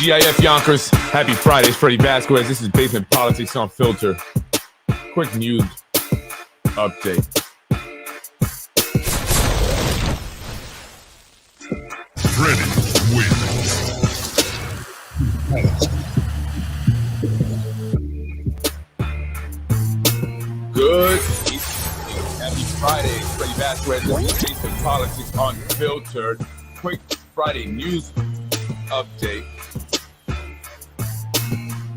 TGIF Yonkers. Happy Friday. It's Freddie Vasquez. This is Basement Politics Unfiltered. Quick news update. Freddie wins. Good evening. Happy Friday. It's Freddie Vasquez. This is Basement Politics Unfiltered. Quick Friday news update.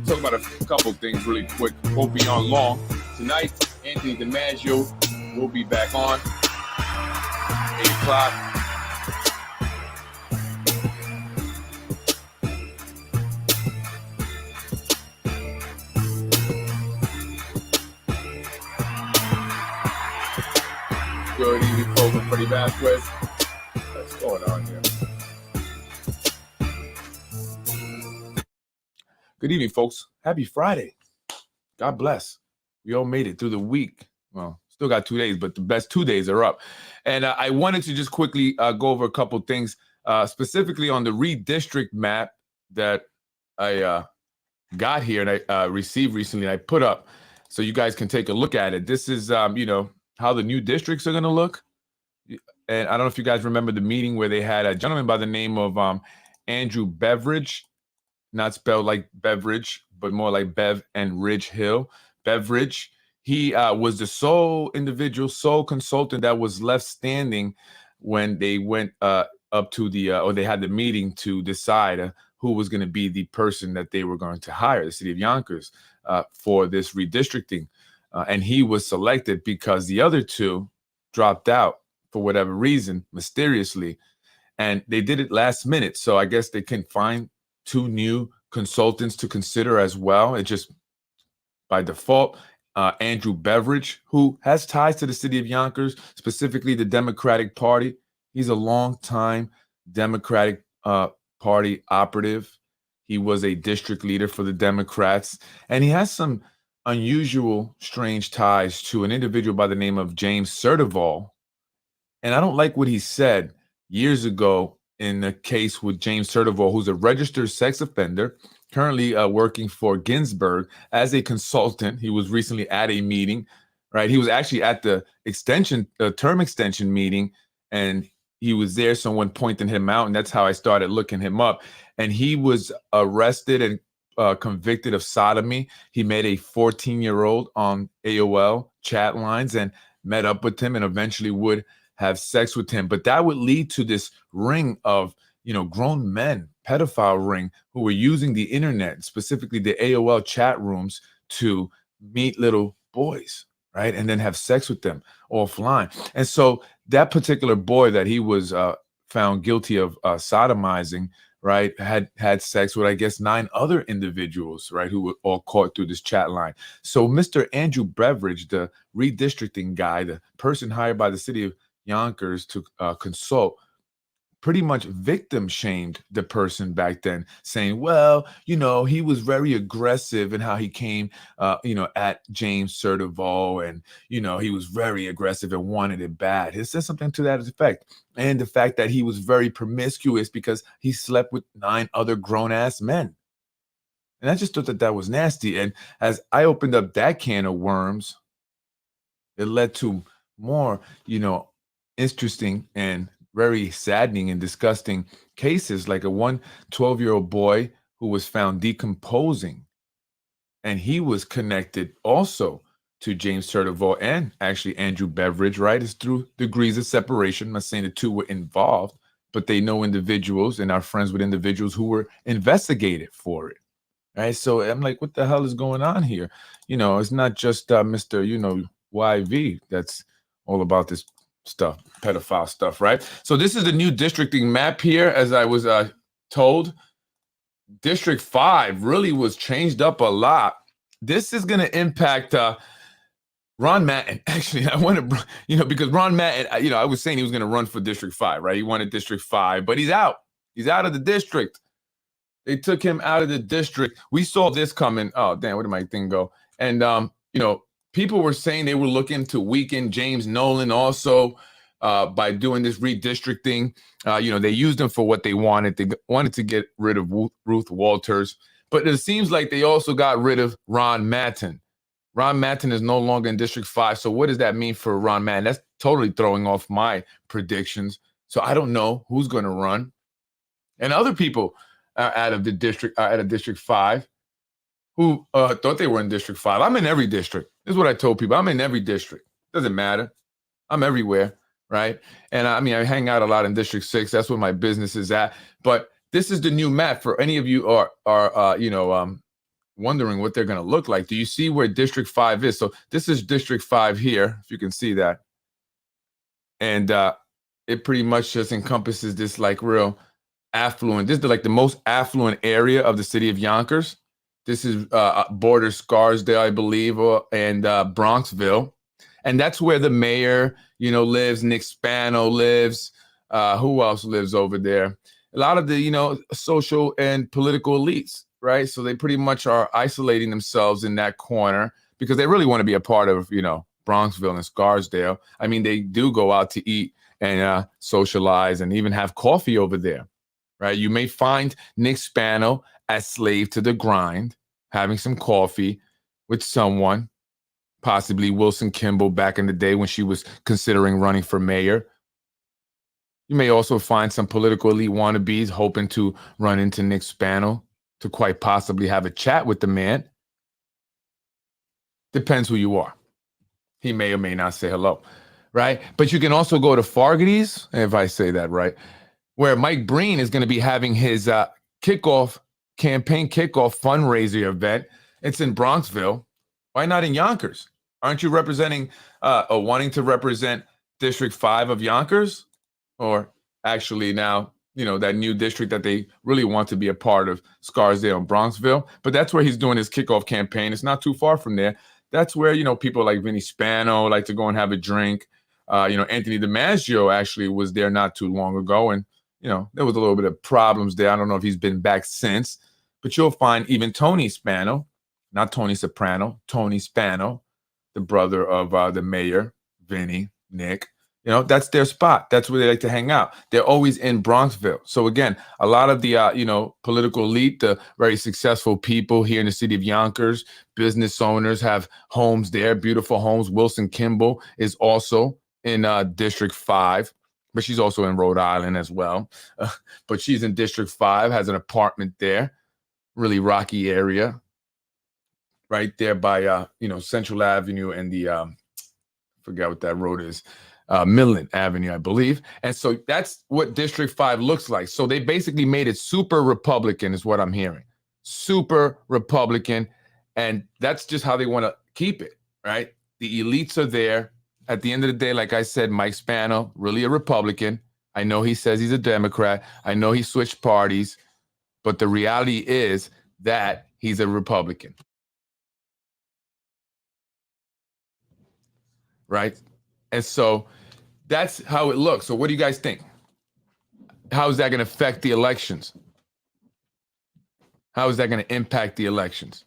Talk about a couple things really quick. Won't be on long. Tonight, Anthony DiMaggio will be back on 8 o'clock. Good evening, folks. I'm Freddie Vasquez. What's going on here? Good evening, folks. Happy Friday. God bless. We all made it through the week. Well, still got 2 days, but the best 2 days are up. And I wanted to just quickly go over a couple things, specifically on the Redistrict map that I got here and I received recently. I put up so you guys can take a look at it. This is, how the new districts are going to look. And I don't know if you guys remember the meeting where they had a gentleman by the name of Andrew Beveridge, not spelled like beverage, but more like Bev and Ridge Hill. Beveridge. He was the sole individual, sole consultant that was left standing when they went up to the, or they had the meeting to decide who was going to be the person that they were going to hire, the city of Yonkers, for this redistricting. And he was selected because the other two dropped out for whatever reason, mysteriously. And they did it last minute. So I guess they can find two new consultants to consider as well. It just by default, Andrew Beveridge, who has ties to the city of Yonkers, specifically the Democratic Party. He's a longtime Democratic Party operative. He was a district leader for the Democrats. And he has some unusual, strange ties to an individual by the name of James Sertival. And I don't like what he said years ago in the case with James Sertival, who's a registered sex offender, currently working for Ginsburg as a consultant. He was recently at a meeting, right? He was actually at the term extension meeting, and he was there. Someone pointed him out, and that's how I started looking him up. And he was arrested and convicted of sodomy. He met a 14-year-old on AOL chat lines and met up with him and eventually would have sex with him. But that would lead to this ring of, grown men, pedophile ring, who were using the internet, specifically the AOL chat rooms, to meet little boys, right? And then have sex with them offline. And so that particular boy that he was found guilty of sodomizing, right, had sex with, I guess, 9 other individuals, right, who were all caught through this chat line. So Mr. Andrew Beveridge, the redistricting guy, the person hired by the city of Yonkers to consult, pretty much victim shamed the person back then, saying, well, he was very aggressive in how he came, at James Sertival, and, he was very aggressive and wanted it bad. He said something to that effect. And the fact that he was very promiscuous because he slept with 9 other grown-ass men. And I just thought that was nasty. And as I opened up that can of worms, it led to more, interesting and very saddening and disgusting cases, like a 12-year-old boy who was found decomposing. And he was connected also to James Sertival and actually Andrew Beveridge, right? It's through degrees of separation. I'm not saying the two were involved, but they know individuals and are friends with individuals who were investigated for it, right? So I'm like, what the hell is going on here? It's not just Mr. YV that's all about this stuff, pedophile stuff, right? So this is the new districting map here, as I was told. District 5 really was changed up a lot. This is going to impact Ron Mattin. Actually, I want to, because Ron Mattin, I was saying he was going to run for District 5, right? He wanted District 5, but he's out. He's out of the district. They took him out of the district. We saw this coming. Oh, damn, where did my thing go? And, people were saying they were looking to weaken James Nolan also. by doing this redistricting. They used them for what they wanted. They wanted to get rid of Ruth Walters, but it seems like they also got rid of Ron Matton. Ron Matton is no longer in District 5. So what does that mean for Ron Matton? That's totally throwing off my predictions. So I don't know who's going to run. And other people out of District 5 who thought they were in District 5. I'm in every district. This is what I told people. I'm in every district. Doesn't matter. I'm everywhere, right? And I hang out a lot in District 6. That's where my business is at. But this is the new map for any of you are wondering what they're going to look like. Do you see where District 5 is? So this is District 5 here, if you can see that. And it pretty much just encompasses this like real affluent. This is like the most affluent area of the city of Yonkers. This is borders Scarsdale, I believe, and Bronxville. And that's where the mayor, lives. Nick Spano lives. Who else lives over there? A lot of the, social and political elites, right? So they pretty much are isolating themselves in that corner because they really want to be a part of, Bronxville and Scarsdale. They do go out to eat and socialize and even have coffee over there, right? You may find Nick Spano as slave to the grind, having some coffee with someone, possibly Wilson Kimball back in the day when she was considering running for mayor. You may also find some political elite wannabes hoping to run into Nick Spano to quite possibly have a chat with the man. Depends who you are. He may or may not say hello, right? But you can also go to Fargady's, if I say that right, where Mike Breen is going to be having his campaign kickoff fundraiser event. It's in Bronxville. Why not in Yonkers? Aren't you representing or wanting to represent District 5 of Yonkers? Or actually now, that new district that they really want to be a part of, Scarsdale and Bronxville. But that's where he's doing his kickoff campaign. It's not too far from there. That's where, people like Vinny Spano like to go and have a drink. Anthony DiMaggio actually was there not too long ago. And, there was a little bit of problems there. I don't know if he's been back since. But you'll find even Tony Spano, not Tony Soprano, Tony Spano, the brother of the mayor, Vinny, Nick. That's their spot. That's where they like to hang out. They're always in Bronxville. So again, a lot of the, political elite, the very successful people here in the city of Yonkers, business owners have homes there, beautiful homes. Wilson Kimball is also in District 5, but she's also in Rhode Island as well. But she's in District 5, has an apartment there, really rocky area, right there by, Central Avenue and the, forget what that road is. Millen Avenue, I believe. And so that's what District 5 looks like. So they basically made it super Republican is what I'm hearing. Super Republican. And that's just how they want to keep it, right? The elites are there. At the end of the day, like I said, Mike Spano, really a Republican. I know he says he's a Democrat. I know he switched parties. But the reality is that he's a Republican. Right? And so that's how it looks. So what do you guys think? How is that going to affect the elections? How is that going to impact the elections?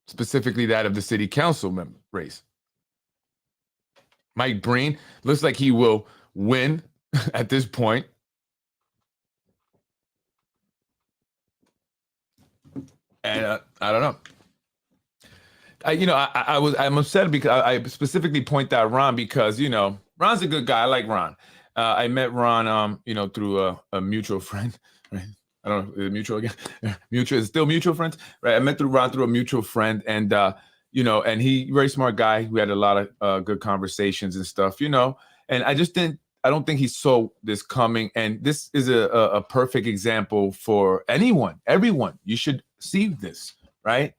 Specifically that of the city council member race. Mike Breen looks like he will win at this point. And I don't know. I'm upset because I specifically point out Ron because, Ron's a good guy. I like Ron. I met Ron, through a mutual friend, right? I don't know, is it mutual again? Mutual, is it still mutual friends? Right. I met Ron through a mutual friend and, and he very smart guy. We had a lot of good conversations and stuff, and I don't think he saw this coming. And this is a perfect example for everyone. You should see this, right?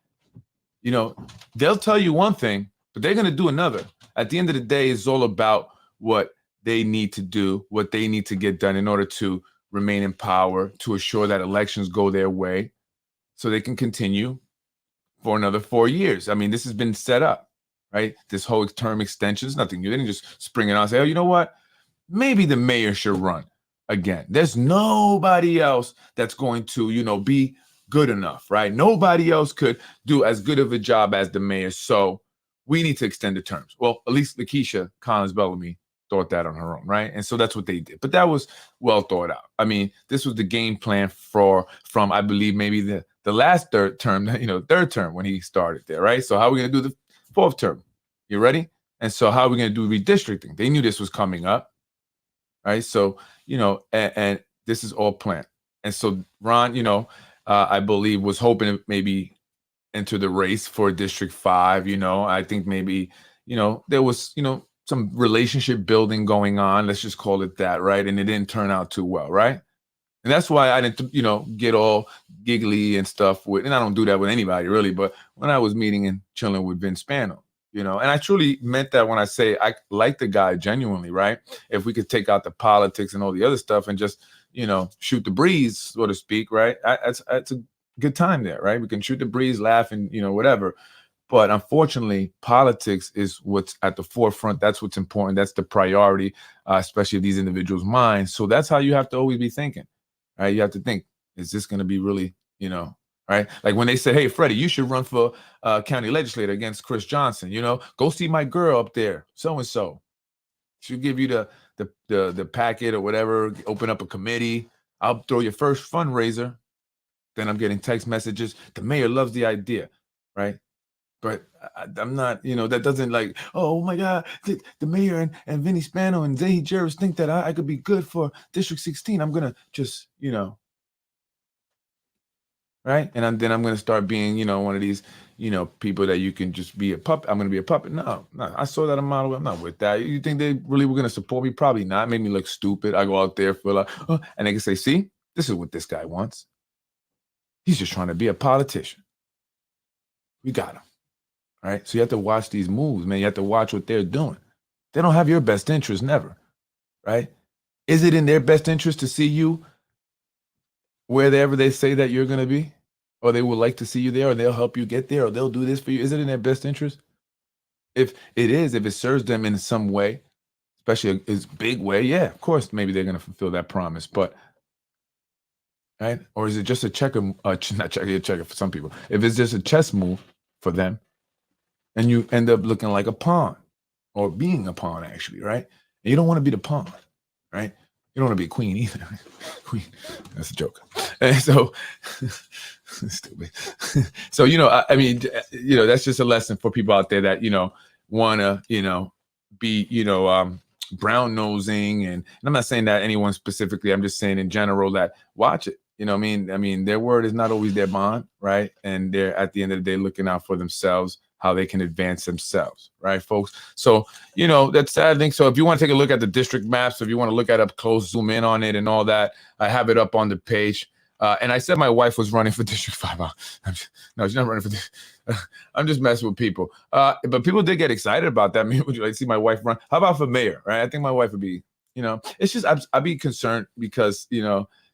They'll tell you one thing, but they're going to do another. At the end of the day, it's all about what they need to do, what they need to get done in order to remain in power, to assure that elections go their way so they can continue for another 4 years. This has been set up, right? This whole term extension is nothing new. They didn't just spring it on and say, oh, you know what? Maybe the mayor should run again. There's nobody else that's going to, be good enough, right? Nobody else could do as good of a job as the mayor. So we need to extend the terms. Well, at least Lakeisha Collins Bellamy thought that on her own, right? And so that's what they did. But that was well thought out. I mean, this was the game plan from I believe maybe the last third term when he started there, right? So how are we going to do the fourth term? You ready? And so how are we going to do redistricting? They knew this was coming up, right? So and this is all planned. And so Ron, I believe was hoping to maybe enter the race for District 5. I think maybe there was some relationship building going on, let's just call it that, right? And it didn't turn out too well, right? And that's why I didn't get all giggly and stuff with, and I don't do that with anybody really, but when I was meeting and chilling with Vince Spano, and I truly meant that when I say I like the guy genuinely, right? If we could take out the politics and all the other stuff and just shoot the breeze, so to speak, right? That's a good time there, right? We can shoot the breeze, laugh, and whatever. But unfortunately, politics is what's at the forefront. That's what's important. That's the priority, especially of these individuals' minds. So that's how you have to always be thinking, right? You have to think, is this going to be really, right? Like when they said, hey, Freddie, you should run for county legislator against Chris Johnson, go see my girl up there, so-and-so. She'll give you the packet or whatever, open up a committee. I'll throw your first fundraiser. Then I'm getting text messages. The mayor loves the idea, right? But I'm not, that doesn't like, oh my God, the mayor and Vinny Spano and Zahi Jervis think that I could be good for District 16. I'm going to just, right? And then I'm going to start being, one of these, people that you can just be a puppet. I'm going to be a puppet. No, I saw that a model. I'm not with that. You think they really were going to support me? Probably not. Made me look stupid. I go out there, feel like, and they can say, see, this is what this guy wants. He's just trying to be a politician. We got him. Right. So you have to watch these moves, man. You have to watch what they're doing. They don't have your best interest, never. Right. Is it in their best interest to see you wherever they say that you're going to be? Or they would like to see you there, or they'll help you get there, or they'll do this for you? Is it in their best interest? If it is, if it serves them in some way, especially a big way, yeah, of course, maybe they're going to fulfill that promise. But right. Or is it just a checker for some people? If it's just a chess move for them, and you end up looking like a pawn, or being a pawn, actually, right? And you don't want to be the pawn, right? You don't want to be a queen either. Queen, that's a joke. And so, stupid. So, I mean, that's just a lesson for people out there that, want to, be, brown nosing. And I'm not saying that anyone specifically, I'm just saying in general that watch it. I mean, their word is not always their bond, right? And they're at the end of the day looking out for themselves, how they can advance themselves, right, folks? So, that's sad thing. So if you want to take a look at the district maps, if you want to look at up close, zoom in on it and all that, I have it up on the page. And I said my wife was running for District 5. No, she's not running for this. I'm just messing with people. But people did get excited about that. I mean, would you like to see my wife run? How about for mayor, right? I think my wife would be, it's just, I'd be concerned because,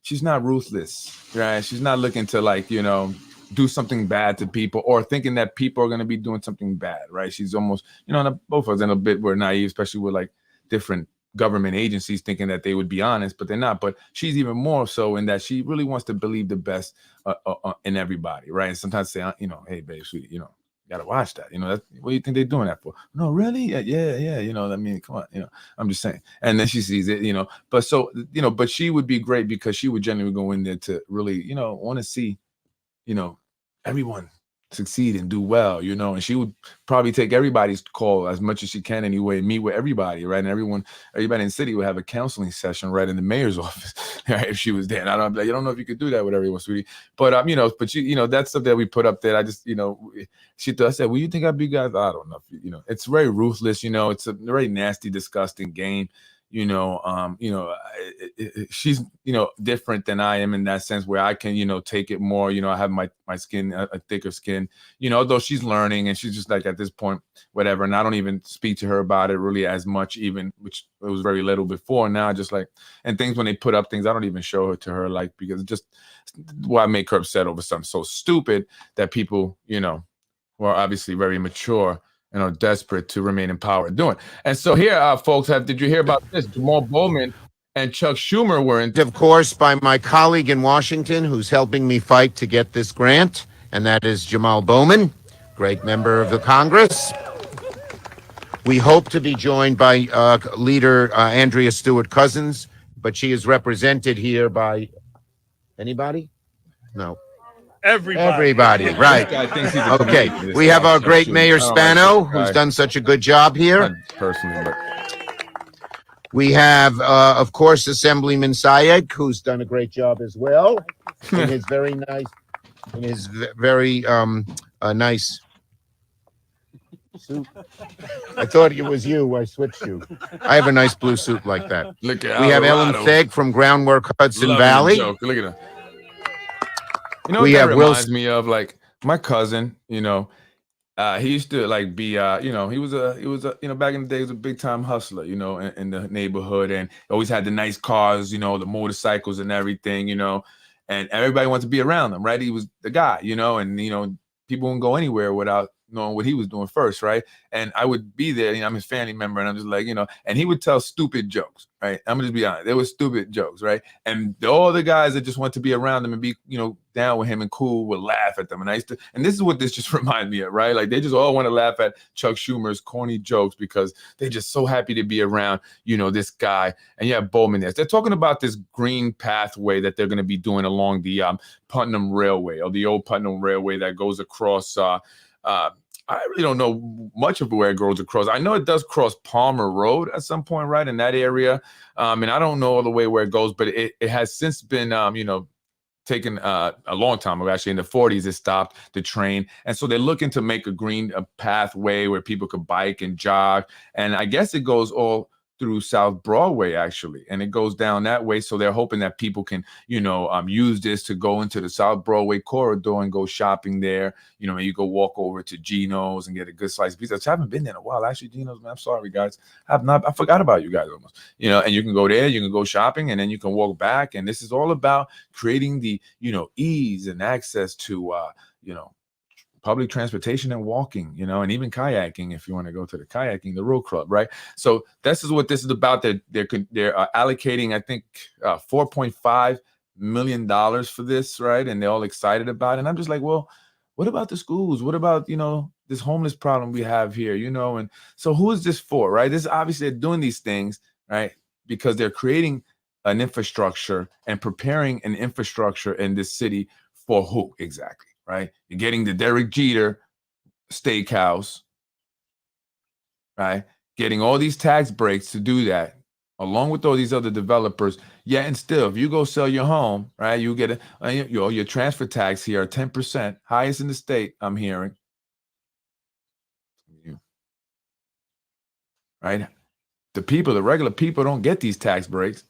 she's not ruthless, right? She's not looking to do something bad to people or thinking that people are going to be doing something bad, right? She's almost, both of us in a bit were naive, especially with like different government agencies thinking that they would be honest, but they're not. But she's even more so in that she really wants to believe the best in everybody, right? And sometimes say, hey, babe, sweetie, gotta watch that. What do you think they're doing that for? No, really? Yeah. I mean, come on, I'm just saying. And then she sees it, but so, but she would be great because she would genuinely go in there to really, want to see, everyone succeed and do well, and she would probably take everybody's call as much as she can anyway, meet with everybody, right? And everybody in the city would have a counseling session right in the mayor's office, right, if she was there. And I don't know if you could do that with everyone, sweetie. But but that's stuff that we put up there. I just, I said, well, you think I'd be guys? I don't know. It's very ruthless, it's a very nasty, disgusting game. She's, different than I am in that sense where I can, take it more, I have my skin, a thicker skin, though she's learning and she's just like at this point, whatever. And I don't even speak to her about it really as much, even, which it was very little before. Now just like, and things when they put up things, I don't even show it to her, like, because it just, why make her upset over something so stupid that people, who are obviously very mature and are desperate to remain in power doing. And so here, folks, did you hear about this? Jamal Bowman and Chuck Schumer were in. Of course, by my colleague in Washington who's helping me fight to get this grant, and that is Jamal Bowman, great member of the Congress. We hope to be joined by leader Andrea Stewart Cousins, but she is represented here by anybody? No. Everybody, This right. guy thinks he's a Okay, comedian, this we guy, have our Chuck great Schumer. Mayor I don't like Spano, this who's guy. done such a good job here. Not personally, but We have, of course, Assemblyman Sayek, who's done a great job as well in his very nice, nice suit. I thought it was you. I switched you. I have a nice blue suit like that. look at We have Ellen Alvarado. Fegg from Groundwork Hudson Loving Valley. the joke. Look at him. You know We what that have reminds me of? Like my cousin, you know, he used to like be, you know, he was a, you know, back in the day, he was a big time hustler, you know, in the neighborhood, and always had the nice cars, you know, the motorcycles and everything, you know, and everybody wanted to be around him, right? He was the guy, you know, and, you know, people wouldn't go anywhere without knowing what he was doing first, right? And I would be there, you know, I'm his family member, and I'm just like, you know, and he would tell stupid jokes, right? I'm gonna just be honest, they were stupid jokes, right? And all the guys that just want to be around him and be, you know, down with him and cool would laugh at them. And I used to, and this is what this just reminded me of, right? Like they just all want to laugh at Chuck Schumer's corny jokes because they're just so happy to be around, you know, this guy. And yeah, Bowman there. They're talking about this green pathway that they're going to be doing along the Putnam Railway, or the old Putnam Railway that goes across I really don't know much of where it goes across. I know it does cross Palmer Road at some point, right, in that area. And I don't know all the way where it goes, but it has since been, you know, taken a long time ago. Actually, in the 40s, it stopped the train. And so they're looking to make a green pathway where people could bike and jog. And I guess it goes all through South Broadway, actually, and it goes down that way. So they're hoping that people can, you know, use this to go into the South Broadway corridor and go shopping there. You know, you go walk over to Geno's and get a good slice of pizza. I haven't been there in a while, actually. Geno's, man, I'm sorry, guys. I forgot about you guys almost. You know, and you can go there, you can go shopping, and then you can walk back. And this is all about creating the, you know, ease and access to, you know, public transportation and walking, you know, and even kayaking if you want to go to the kayaking, the row club, right? So this is what this is about. They're allocating, I think, $4.5 million for this, right? And they're all excited about it. And I'm just like, well, what about the schools? What about, you know, this homeless problem we have here, you know? And so who is this for, right? This obviously they're doing these things, right? Because they're creating an infrastructure and preparing an infrastructure in this city for who exactly? Right? You're getting the Derek Jeter steakhouse, right? Getting all these tax breaks to do that, along with all these other developers. Yeah, and still, if you go sell your home, right, you get your transfer tax here, 10%, highest in the state, I'm hearing. Right? The people, the regular people don't get these tax breaks.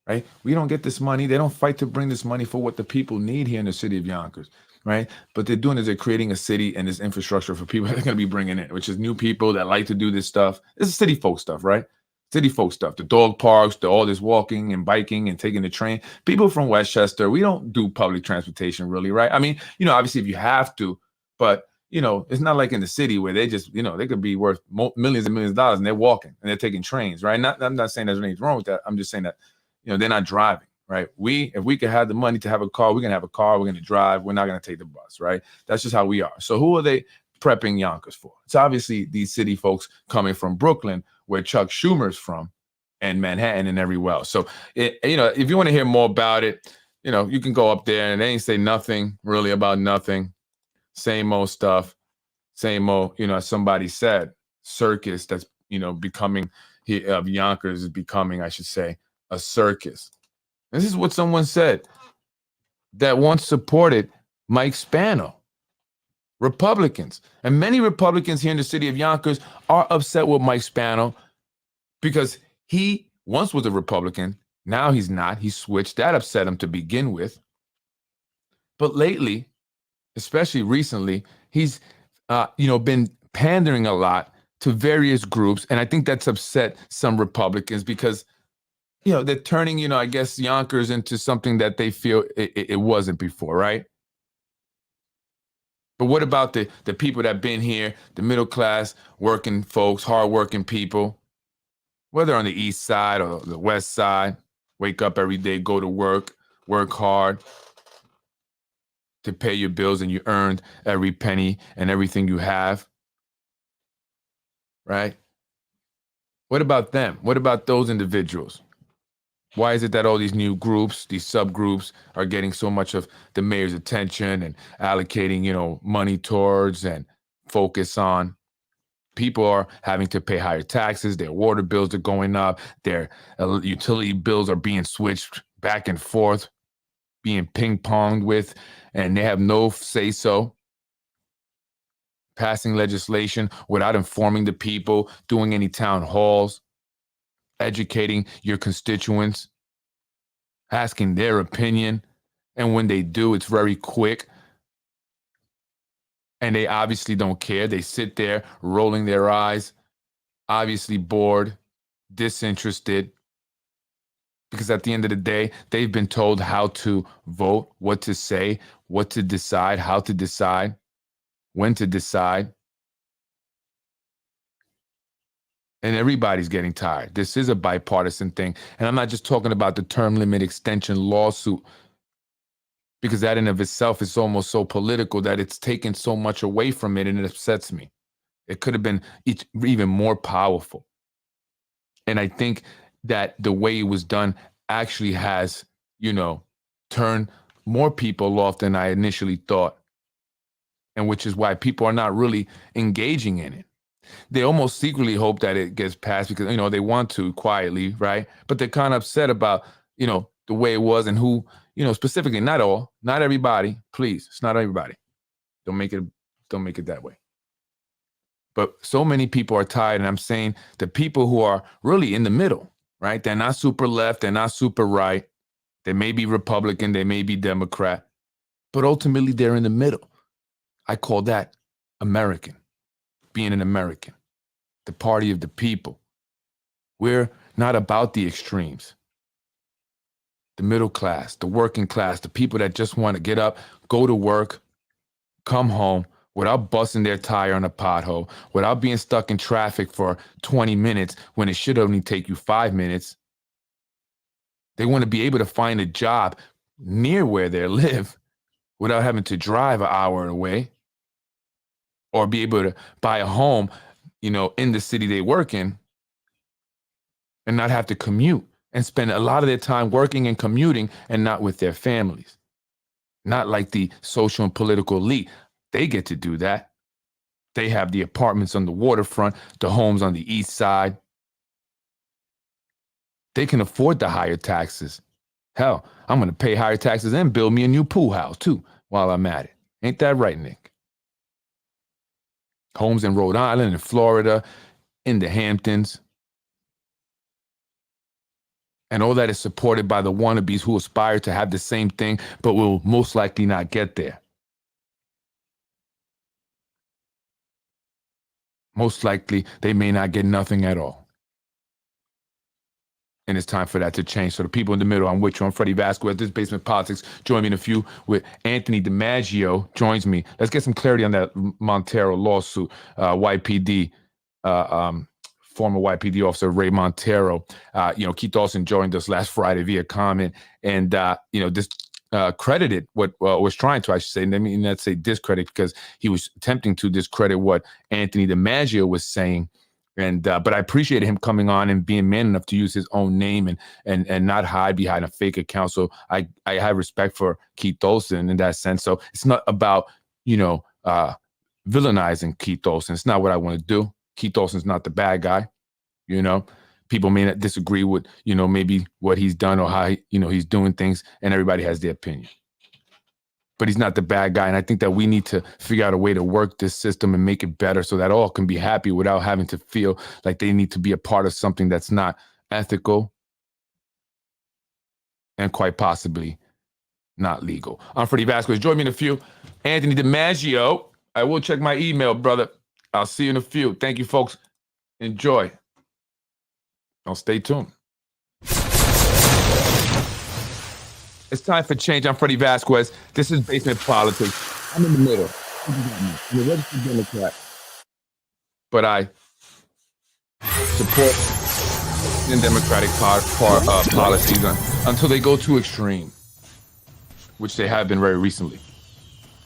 Right? We don't get this money. They don't fight to bring this money for what the people need here in the city of Yonkers. Right? But they're doing is they're creating a city and this infrastructure for people that they're going to be bringing in, which is new people that like to do this stuff. This is city folk stuff, right? City folk stuff. The dog parks, all this walking and biking and taking the train. People from Westchester, we don't do public transportation really, right? I mean, you know, obviously if you have to, but you know, it's not like in the city where they just, you know, they could be worth millions and millions of dollars and they're walking and they're taking trains, right? I'm not saying there's anything wrong with that. I'm just saying that, you know, they're not driving. Right. If we could have the money to have a car, we're going to have a car. We're going to drive. We're not going to take the bus. Right. That's just how we are. So who are they prepping Yonkers for? It's obviously these city folks coming from Brooklyn, where Chuck Schumer's from, and Manhattan and everywhere else. So, you know, if you want to hear more about it, you know, you can go up there and they ain't say nothing really about nothing. Same old stuff. Same old, you know, as somebody said, circus that's, you know, becoming of Yonkers is becoming, I should say, a circus. This is what someone said that once supported Mike Spano. Republicans, and many Republicans here in the city of Yonkers are upset with Mike Spano because he once was a Republican. Now he's not. He switched. That upset him to begin with. But lately, especially recently, he's you know, been pandering a lot to various groups. And I think that's upset some Republicans because, you know, they're turning, you know, I guess Yonkers into something that they feel it wasn't before, right? But what about the people that have been here, the middle class, working folks, hardworking people, whether on the east side or the west side, wake up every day, go to work hard to pay your bills, and you earned every penny and everything you have, right? What about them? What about those individuals? Why is it that all these new groups, these subgroups, are getting so much of the mayor's attention and allocating, money towards and focus on? People are having to pay higher taxes. Their water bills are going up. Their utility bills are being switched back and forth, being ping-ponged with, and they have no say-so. Passing legislation without informing the people, doing any town halls, educating your constituents, asking their opinion. And when they do, it's very quick. And they obviously don't care. They sit there rolling their eyes, obviously bored, disinterested. Because at the end of the day, they've been told how to vote, what to say, what to decide, how to decide, when to decide. And everybody's getting tired. This is a bipartisan thing. And I'm not just talking about the term limit extension lawsuit, because that in of itself is almost so political that it's taken so much away from it, and it upsets me. It could have been even more powerful. And I think that the way it was done actually has, turned more people off than I initially thought. And which is why people are not really engaging in it. They almost secretly hope that it gets passed because, they want to quietly, right? But they're kind of upset about, the way it was and who, specifically, not everybody, please. It's not everybody. Don't make it that way. But so many people are tired, and I'm saying the people who are really in the middle, right? They're not super left, they're not super right. They may be Republican, they may be Democrat, but ultimately they're in the middle. I call that American, being an American, the party of the people. We're not about the extremes. The middle class, the working class, the people that just want to get up, go to work, come home without busting their tire on a pothole, without being stuck in traffic for 20 minutes when it should only take you 5 minutes. They want to be able to find a job near where they live without having to drive an hour away, or be able to buy a home, in the city they work in and not have to commute and spend a lot of their time working and commuting and not with their families. Not like the social and political elite. They get to do that. They have the apartments on the waterfront, the homes on the east side. They can afford the higher taxes. Hell, I'm going to pay higher taxes and build me a new pool house too while I'm at it. Ain't that right, Nick? Homes in Rhode Island and Florida, in the Hamptons. And all that is supported by the wannabes who aspire to have the same thing, but will most likely not get there. Most likely, they may not get nothing at all. And it's time for that to change. So the people in the middle, I'm with you. I'm Freddie Vasquez. This is Basement Politics. Join me in a few with Anthony DiMaggio. Joins me. Let's get some clarity on that Montero lawsuit. YPD, former YPD officer Ray Montero. Keith Dawson joined us last Friday via comment, and credited what was trying to, I should say. Let me not say discredit, because he was attempting to discredit what Anthony DiMaggio was saying. But I appreciated him coming on and being man enough to use his own name and not hide behind a fake account. So I have respect for Keith Olsen in that sense. So it's not about, villainizing Keith Olsen. It's not what I want to do. Keith Olsen's not the bad guy. People may not disagree with, maybe what he's done or how, he's doing things, and everybody has their opinion. But he's not the bad guy. And I think that we need to figure out a way to work this system and make it better so that all can be happy without having to feel like they need to be a part of something that's not ethical and quite possibly not legal. I'm Freddie Vasquez. Join me in a few. Anthony DiMaggio. I will check my email, brother. I'll see you in a few. Thank you, folks. Enjoy. I'll stay tuned. It's time for change. I'm Freddie Vasquez. This is Basement Politics. I'm in the middle. I'm a registered Democrat. But I support the Democratic policies until they go too extreme, which they have been very recently.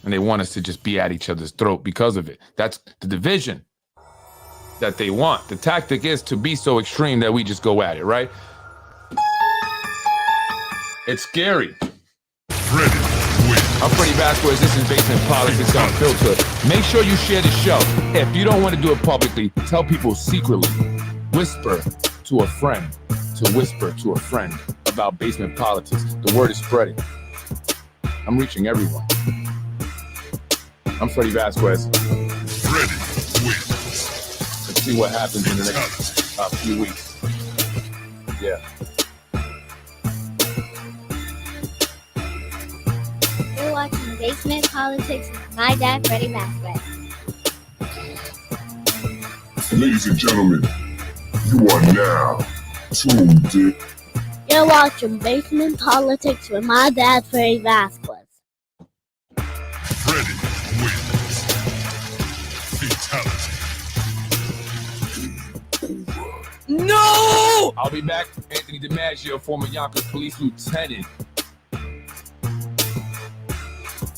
And they want us to just be at each other's throat because of it. That's the division. that they want. The tactic is to be so extreme that we just go at it, right? It's scary. I'm Freddie Vasquez. This is Basement Politics Unfiltered. Make sure you share the show. If you don't want to do it publicly, tell people secretly. Whisper to a friend to whisper to a friend about basement politics. The word is spreading. I'm reaching everyone. I'm Freddie Vasquez. Let's see what happens in the next few weeks. Yeah. You're watching Basement Politics with my dad, Freddie Vasquez. Ladies and gentlemen, you are now tuned in. You're watching Basement Politics with my dad, Freddie Vasquez. Freddie wins. Fatality. No! I'll be back. Anthony DiMaggio, former Yonkers police lieutenant.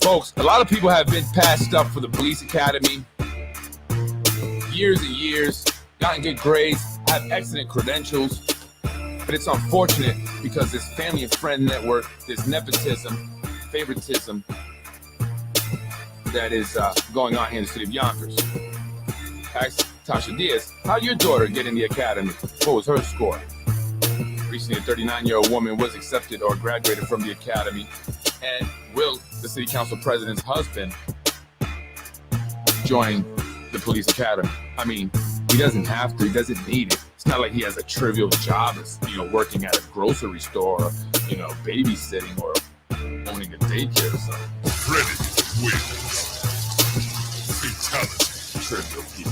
Folks, a lot of people have been passed up for the police academy. Years and years, gotten good grades, have excellent credentials. But it's unfortunate because this family and friend network, this nepotism, favoritism that is going on here in the city of Yonkers. Ask Tasha Diaz, how'd your daughter get in the academy? What was her score? Recently, a 39-year-old woman was accepted or graduated from the academy. And Will, the city council president's husband, join the police academy. I mean, he doesn't have to, he doesn't need it. It's not like he has a trivial job as, working at a grocery store, or, babysitting or owning a daycare or something. Freddie wins. Fatality. Trivial people.